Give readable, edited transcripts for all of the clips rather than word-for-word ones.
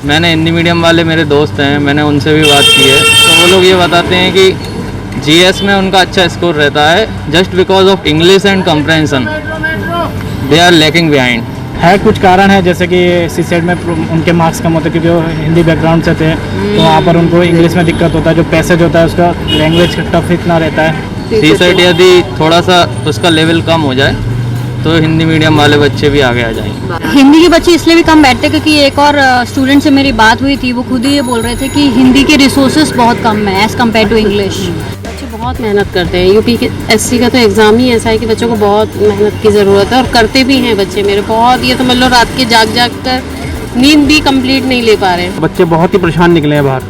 मैंने हिंदी मीडियम वाले मेरे दोस्त हैं, मैंने उनसे भी बात की है, तो वो लोग ये बताते हैं कि जीएस में उनका अच्छा स्कोर रहता है, just because of English and comprehension they are lacking behind. है कुछ कारण है, जैसे कि सीसेट में उनके मार्क्स कम होते क्योंकि वो हिंदी बैकग्राउंड से थे, तो वहाँ पर उनको इंग्लिश में दिक्कत होता है, जो पैसेज होता है उसका लैंग्वेज का टफ इतना रहता है। सीसेट यदि थोड़ा सा उसका लेवल कम हो जाए तो हिंदी मीडियम वाले बच्चे भी आगे आ जाएंगे। हिंदी के बच्चे इसलिए भी कम बैठते क्योंकि एक और स्टूडेंट से मेरी बात हुई थी, वो खुद ही ये बोल रहे थे कि हिंदी के रिसोर्सेज बहुत कम है एज़ कम्पेयर टू इंग्लिश। बच्चे बहुत मेहनत करते हैं। यूपी के एससी का तो एग्ज़ाम ही ऐसा है कि बच्चों को बहुत मेहनत की ज़रूरत है, और करते भी हैं बच्चे मेरे बहुत। ये तो मतलब रात के जाग कर नींद भी कंप्लीट नहीं ले पा रहे। बच्चे बहुत ही परेशान निकले हैं बाहर।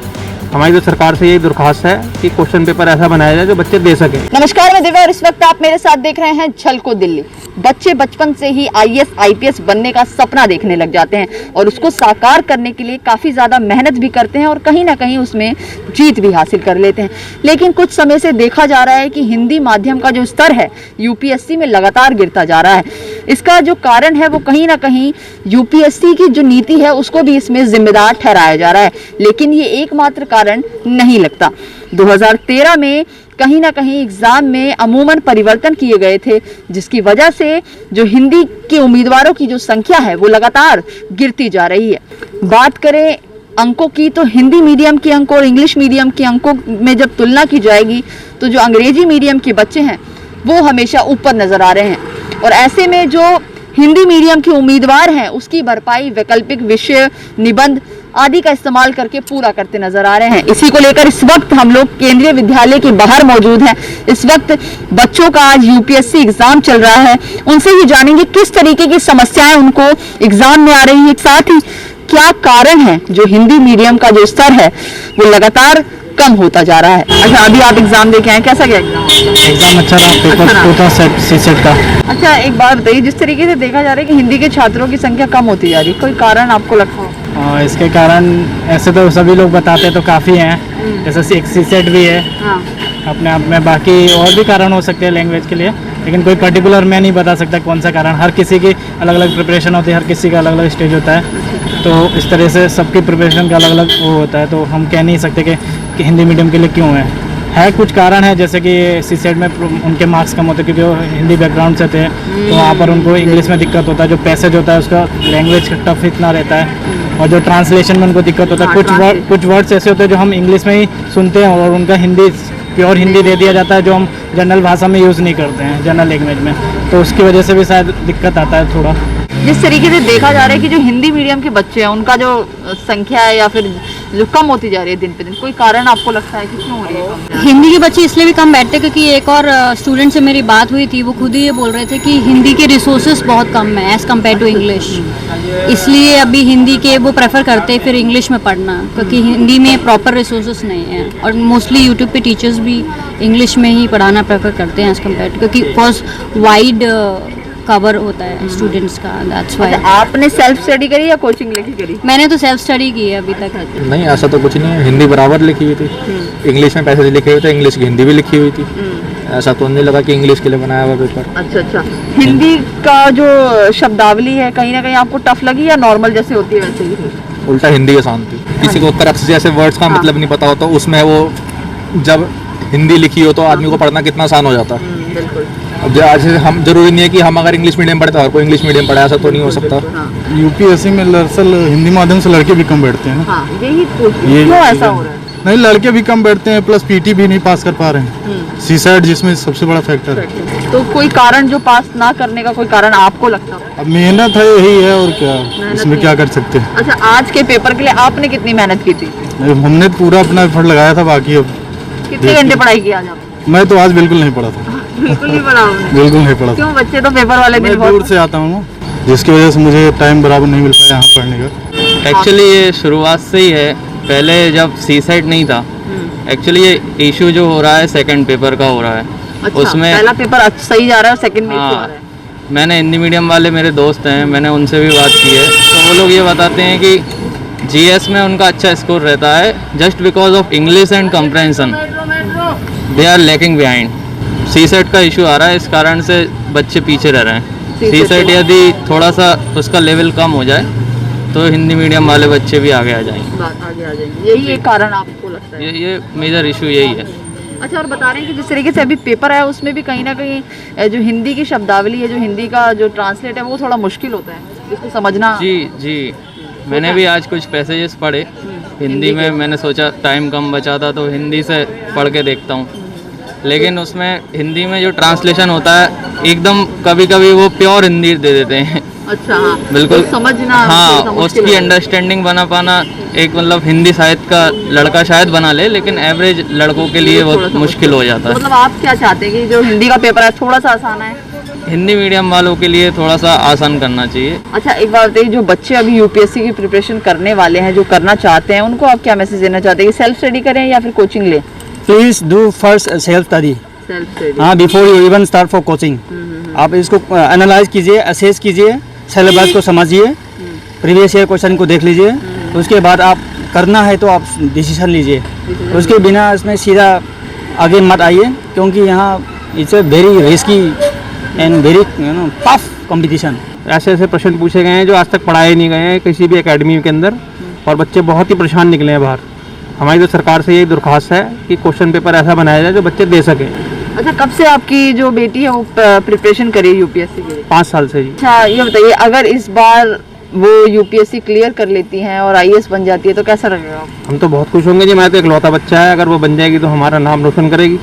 हमारी तो सरकार से यही दरख्वास्त है कि क्वेश्चन पेपर ऐसा बनाया जाए जो बच्चे दे सकें। नमस्कार, मैं दिव्या और इस वक्त आप मेरे साथ देख रहे हैं झलको दिल्ली। बच्चे बचपन से ही आईएएस आईपीएस बनने का सपना देखने लग जाते हैं और उसको साकार करने के लिए काफ़ी ज़्यादा मेहनत भी करते हैं और कहीं ना कहीं उसमें जीत भी हासिल कर लेते हैं। लेकिन कुछ समय से देखा जा रहा है कि हिंदी माध्यम का जो स्तर है यूपीएससी में लगातार गिरता जा रहा है। इसका जो कारण है वो कहीं ना कहीं यूपीएससी की जो नीति है उसको भी इसमें जिम्मेदार ठहराया जा रहा है, लेकिन ये एकमात्र कारण नहीं लगता। 2013 में कहीं ना कहीं एग्जाम में अमूमन परिवर्तन किए गए थे, जिसकी वजह से जो हिंदी के उम्मीदवारों की जो संख्या है वो लगातार गिरती जा रही है। बात करें अंकों की तो हिंदी मीडियम के अंक और इंग्लिश मीडियम के अंकों में जब तुलना की जाएगी तो जो अंग्रेजी मीडियम के बच्चे हैं वो हमेशा ऊपर नजर आ रहे हैं, और ऐसे में जो हिंदी मीडियम के उम्मीदवार हैं उसकी भरपाई वैकल्पिक विषय, निबंध आदि का इस्तेमाल करके पूरा करते नजर आ रहे हैं। इसी को लेकर इस वक्त हम लोग केंद्रीय विद्यालय के बाहर मौजूद हैं। इस वक्त बच्चों का आज यूपीएससी एग्जाम चल रहा है, उनसे ही जानेंगे किस तरीके की समस्याएं उनको एग्जाम में आ रही है, साथ ही क्या कारण है जो हिंदी मीडियम का जो स्तर है वो लगातार कम होता जा रहा है। अच्छा, अभी आप एग्जाम दे के आए, कैसा गया एग्जाम? अच्छा रहा, पेपर टू था सीसेट का। अच्छा, एक बात बताइए, जिस तरीके से देखा जा रहा है कि हिंदी के छात्रों की संख्या कम होती जा रही है, कोई कारण आपको लगता है? इसके कारण ऐसे तो सभी लोग बताते हैं तो काफ़ी हैं, जैसे एक सीसेट भी है अपने आप में, बाकी और भी कारण हो सकते हैं लैंग्वेज के लिए, लेकिन कोई पर्टिकुलर मैं नहीं बता सकता कौन सा कारण। हर किसी की अलग अलग प्रिपरेशन होती है, हर किसी का अलग अलग स्टेज होता है, तो इस तरह से सबकी प्रिपरेशन का अलग अलग वो होता है, तो हम कह नहीं सकते कि हिंदी मीडियम के लिए क्यों है कुछ कारण है, जैसे कि सीसेट में उनके मार्क्स कम होते क्योंकि वो हिंदी बैकग्राउंड से थे, तो वहाँ पर उनको इंग्लिश में दिक्कत होता है, जो पैसेज होता है उसका लैंग्वेज का टफ इतना रहता है, और जो ट्रांसलेशन में उनको दिक्कत होता है। कुछ वर्ड्स ऐसे होते हैं जो हम इंग्लिश में ही सुनते हैं और उनका हिंदी प्योर हिंदी दे दिया जाता है, जो हम जनरल भाषा में यूज़ नहीं करते हैं, जनरल लैंग्वेज में, तो उसकी वजह से भी शायद दिक्कत आता है थोड़ा। जिस तरीके से देखा जा रहा है कि जो हिंदी मीडियम के बच्चे हैं उनका जो संख्या है या फिर जो कम होती जा रही है दिन पे दिन, कोई कारण आपको लगता है कि क्यों हो रही है? हिंदी के बच्चे इसलिए भी कम बैठते क्योंकि एक और स्टूडेंट से मेरी बात हुई थी, वो खुद ही ये बोल रहे थे कि हिंदी के रिसोर्सेज बहुत कम है एज़ कम्पेयर टू इंग्लिश, इसलिए अभी हिंदी के वो प्रेफर करते फिर इंग्लिश में पढ़ना, क्योंकि हिंदी में प्रॉपर रिसोर्सेज नहीं है, और मोस्टली यूट्यूब पे टीचर्स भी इंग्लिश में ही पढ़ाना प्रेफर करते हैं एज़ कम्पेयर टू, क्योंकि फर्स्ट वाइड कवर होता है स्टूडेंट्स का, दैट्स व्हाई। आपने सेल्फ स्टडी करी या कोचिंग लेके करी? मैंने तो सेल्फ स्टडी की है अभी तक। नहीं, ऐसा तो कुछ नहीं है, हिंदी बराबर लिखी हुई थी, इंग्लिश में पैसेज लिखे हुए थे, इंग्लिश की हिंदी भी लिखी हुई थी, ऐसा तो नहीं लगा कि इंग्लिश के लिए बनाया हुआ पेपर। अच्छा, हिंदी का जो शब्दावली है कहीं ना कहीं आपको टफ लगी या नॉर्मल जैसे होती है वैसे ही? उल्टा हिंदी आसान थी। किसी को उत्तराक्षर जैसे वर्ड्स का मतलब नहीं पता होता, उसमें वो जब हिंदी लिखी हो तो आदमी को पढ़ना कितना आसान हो जाता है। बिल्कुल। अब आज हम जरूरी नहीं है कि हम अगर इंग्लिश मीडियम पढ़ते हैं कोई इंग्लिश मीडियम पढ़ा, ऐसा तो नहीं हो सकता। यूपीएससी में दरअसल हिंदी माध्यम से लड़के भी कम बैठते हैं। हाँ, यही क्यों ऐसा हो रहा है? नहीं, लड़के भी कम बैठते हैं, प्लस पीटी भी नहीं पास कर पा रहे हैं, सीसेट जिसमें सबसे बड़ा फैक्टर है। तो कोई कारण जो पास ना करने का कोई कारण आपको लगता है? अब मेहनत है, यही है, और क्या इसमें क्या कर सकते हैं। अच्छा, आज के पेपर के लिए आपने कितनी मेहनत की थी? हमने पूरा अपना एफर्ट लगाया था, बाकी अब कितने घंटे पढ़ाई की आज आपने? मैं तो आज बिल्कुल नहीं पढ़ा था। बिल्कुल नहीं पढ़ा आपने? बिल्कुल नहीं पढ़ा। क्यों? बच्चे तो पेपर वाले दिन दूर से आता हूँ, जिसकी वजह से मुझे टाइम बराबर नहीं मिल पाया यहाँ पढ़ने का। एक्चुअली ये शुरुआत से ही है, पहले जब सीसेट नहीं था, एक्चुअली ये इशू जो हो रहा है सेकंड पेपर का हो रहा है। अच्छा, उसमें पहला पेपर सही जा रहा है और सेकंड में हाँ, इशू आ रहा है। मैंने हिंदी मीडियम वाले मेरे दोस्त हैं, मैंने उनसे भी बात की है, तो वो लोग ये बताते हैं कि जीएस में उनका अच्छा स्कोर रहता है, just because of English and comprehension they are lacking behind. CSAT का इशू आ रहा है, इस कारण से बच्चे पीछे रह रहे हैं। सीसेट यदि थोड़ा सा उसका लेवल कम हो जाए तो हिंदी मीडियम वाले बच्चे भी आगे आ जाएंगे। आगे आ जाएंगे, यही एक कारण आपको लगता है? ये मेजर इशू यही है। अच्छा, और बता रहे हैं कि जिस तरीके से अभी पेपर है उसमें भी कहीं ना कहीं जो हिंदी की शब्दावली है, जो हिंदी का जो ट्रांसलेट है वो थोड़ा मुश्किल होता है इसको समझना। जी मैंने भी आज कुछ पैसेजेस पढ़े हिंदी में। मैंने सोचा टाइम कम बचा था तो हिंदी से पढ़ के देखता हूँ, लेकिन उसमें हिंदी में जो ट्रांसलेशन होता है एकदम कभी कभी वो प्योर हिंदी दे देते हैं। अच्छा, हाँ, बिल्कुल तो समझना, हाँ, मुश्किल उसकी है। अंडरस्टैंडिंग बना पाना एक मतलब हिंदी साहित्य का लड़का शायद बना ले, लेकिन एवरेज लड़कों के लिए थोड़ा बहुत सा मुश्किल हो जाता तो है। मतलब आप क्या चाहते हैं कि जो हिंदी का पेपर है थोड़ा सा आसान है? हिंदी मीडियम वालों के लिए थोड़ा सा आसान करना चाहिए। अच्छा, एक बात बताइए, जो बच्चे अभी यूपीएससी की प्रिपरेशन करने वाले हैं, जो करना चाहते हैं, उनको आप क्या मैसेज देना चाहते हैं कि सेल्फ स्टडी करें या फिर कोचिंग लें? Please do first self study, self study. हाँ, before you even start for coaching. आप इसको एनालाइज कीजिए, असेस कीजिए, सिलेबस को समझिए, प्रीवियस ईयर क्वेश्चन को देख लीजिए, उसके बाद आप करना है तो आप डिसीजन लीजिए। उसके बिना इसमें सीधा आगे मत आइए, क्योंकि यहाँ it's a very risky and very tough competition. ऐसे ऐसे प्रश्न पूछे गए हैं जो आज तक पढ़ाए नहीं गए हैं किसी भी एकेडमी के अंदर, और बच्चे बहुत ही परेशान निकले हैं बाहर। हमारी तो सरकार से यही दरख्वास्त है कि क्वेश्चन पेपर ऐसा बनाया जाए जो बच्चे दे सकें। अच्छा, कब से आपकी जो बेटी है वो प्रिपरेशन करी यूपीएससी के लिए? 5 साल से जी। अच्छा, ये बताइए, अगर इस बार वो यूपीएससी क्लियर कर लेती हैं और आईएएस बन जाती है तो कैसा लगेगा? हम तो बहुत खुश होंगे जी। मैं तो इकलौता बच्चा है, अगर वो बन जाएगी तो हमारा नाम रोशन करेगी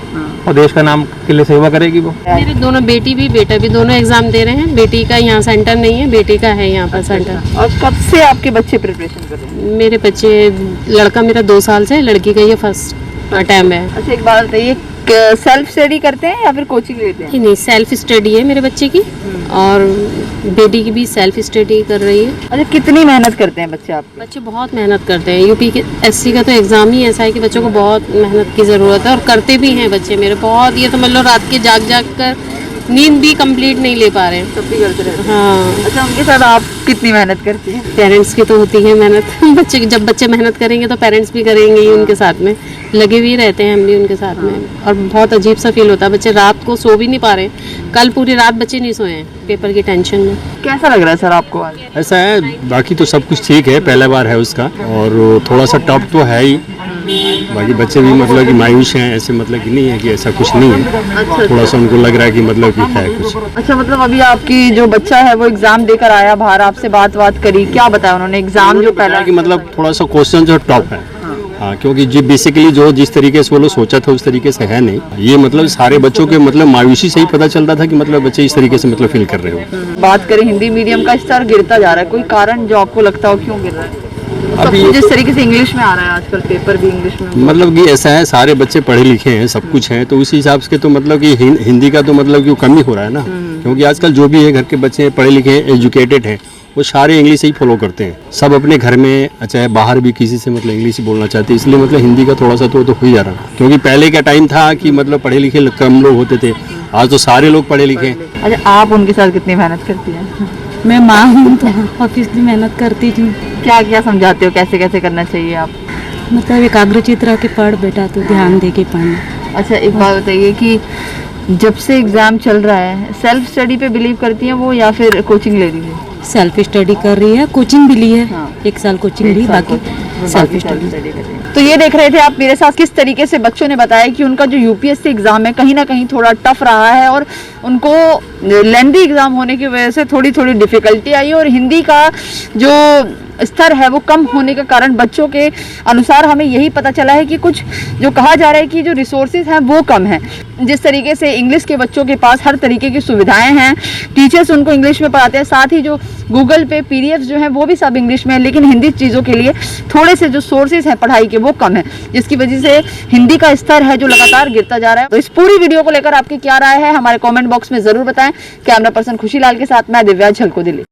और देश का नाम के लिए सेवा करेगी वो। मेरे दोनों बेटी भी बेटा भी दोनों एग्जाम दे रहे हैं। बेटी का यहाँ सेंटर नहीं है, बेटी का है यहाँ पर सेंटर। और कब से आपके बच्चे प्रिपरेशन कर रहे हैं? मेरे बच्चे, लड़का मेरा 2 साल से, लड़की का ये फर्स्ट टाइम है। अच्छा, एक बात बताइए, सेल्फ स्टडी करते हैं या फिर कोचिंग लेते हैं? नहीं, सेल्फ स्टडी है मेरे बच्चे की, और बेटी की भी सेल्फ स्टडी कर रही है। अच्छा, कितनी मेहनत करते हैं बच्चे आपके? बच्चे बहुत मेहनत करते हैं। यूपी के एससी का तो एग्ज़ाम ही ऐसा है कि बच्चों को बहुत मेहनत की ज़रूरत है, और करते भी हैं बच्चे मेरे बहुत। ये तो मतलब रात के जाग जाग कर नींद भी कंप्लीट नहीं ले पा रहे हैं। सब भी करते रहते हैं। हाँ, अच्छा, उनके साथ आप कितनी मेहनत करती हैं? पेरेंट्स की तो होती है मेहनत। बच्चे जब बच्चे मेहनत करेंगे तो पेरेंट्स भी करेंगे ही उनके साथ में, लगे हुए रहते हैं हम भी उनके साथ में। और बहुत अजीब सा फील होता है, बच्चे रात को सो भी नहीं पा रहे। कल पूरी रात बच्चे नहीं सोए हैं पेपर की टेंशन में। कैसा लग रहा है सर आपको आज? ऐसा है, बाकी तो सब कुछ ठीक है, पहला बार है उसका, और थोड़ा सा टफ तो है ही। बाकी बच्चे भी मतलब कि मायूस हैं, ऐसे मतलब कि नहीं है कि ऐसा कुछ नहीं है। थोड़ा सा उनको लग रहा है कि मतलब कि है कुछ। अच्छा, मतलब अभी आपकी जो बच्चा है वो एग्जाम देकर आया बाहर, आपसे बात करी, क्या बताया उन्होंने? एग्जाम जो पहला कि मतलब थोड़ा सा क्वेश्चन जो टफ है, हाँ, क्योंकि जी बेसिकली जो जिस तरीके से वो लोग सोचा था उस तरीके से है नहीं। ये मतलब सारे बच्चों के मतलब मायूसी से ही पता चलता था कि मतलब बच्चे इस तरीके से मतलब फील कर रहे हो। बात करें हिंदी मीडियम का स्तर गिरता जा रहा है, कोई कारण जो आपको लगता हो क्यों गिर रहा है? अभी जिस तरीके से इंग्लिश में आ रहा है आजकल, पेपर भी इंग्लिश में। मतलब कि ऐसा है, सारे बच्चे पढ़े लिखे हैं, सब कुछ है, तो उसी हिसाब से तो मतलब कि हिंदी का तो मतलब कि कम ही हो रहा है ना। क्योंकि आजकल जो भी है घर के बच्चे पढ़े लिखे हैं, एजुकेटेड हैं, वो सारे इंग्लिश ही फॉलो करते हैं। सब अपने घर में चाहे बाहर भी किसी से मतलब इंग्लिश ही बोलना चाहते हैं, इसलिए मतलब हिंदी का थोड़ा सा तो हो ही जा रहा। क्योंकि पहले का टाइम था कि मतलब पढ़े लिखे कम लोग होते थे, आज तो सारे लोग पढ़े लिखे हैं। अच्छा, आप उनके साथ कितनी मेहनत करती हैं? मैं माँ हूँ तो ऑफिसली मेहनत करती थी। क्या क्या समझाते हो, कैसे कैसे करना चाहिए आप? मतलब एकाग्रचित रह के पढ़ बेटा, तो ध्यान दे के पढ़ना। अच्छा, एक बात बताइए कि जब से एग्जाम चल रहा है, सेल्फ स्टडी पे बिलीव करती हैं वो या फिर कोचिंग ले रही है? सेल्फ स्टडी कर रही है, कोचिंग भी ली है। हाँ। 1 साल कोचिंग ली, बाकी सेल्फ स्टडी। तो ये देख रहे थे आप मेरे साथ, किस तरीके से बच्चों ने बताया कि उनका जो यूपीएससी एग्जाम है कहीं ना कहीं थोड़ा टफ रहा है, और उनको लेंदी एग्जाम होने की वजह से थोड़ी थोड़ी डिफिकल्टी आई, और हिंदी का जो स्तर है वो कम होने के कारण बच्चों के अनुसार हमें यही पता चला है कि कुछ जो कहा जा रहा है कि जो रिसोर्सेज हैं वो कम हैं। जिस तरीके से इंग्लिश के बच्चों के पास हर तरीके की सुविधाएं हैं, टीचर्स उनको इंग्लिश में पढ़ाते हैं, साथ ही जो गूगल पे पीडीएफ जो है वो भी सब इंग्लिश में है, लेकिन हिंदी चीज़ों के लिए थोड़े से जो सोर्सेज हैं पढ़ाई के वो कम है, जिसकी वजह से हिंदी का स्तर है जो लगातार गिरता जा रहा है। तो इस पूरी वीडियो को लेकर आपकी क्या राय है हमारे कॉमेंट बॉक्स में ज़रूर बताएं। कैमरा पर्सन खुशी लाल के साथ मैं दिव्या, झलको दिल्ली।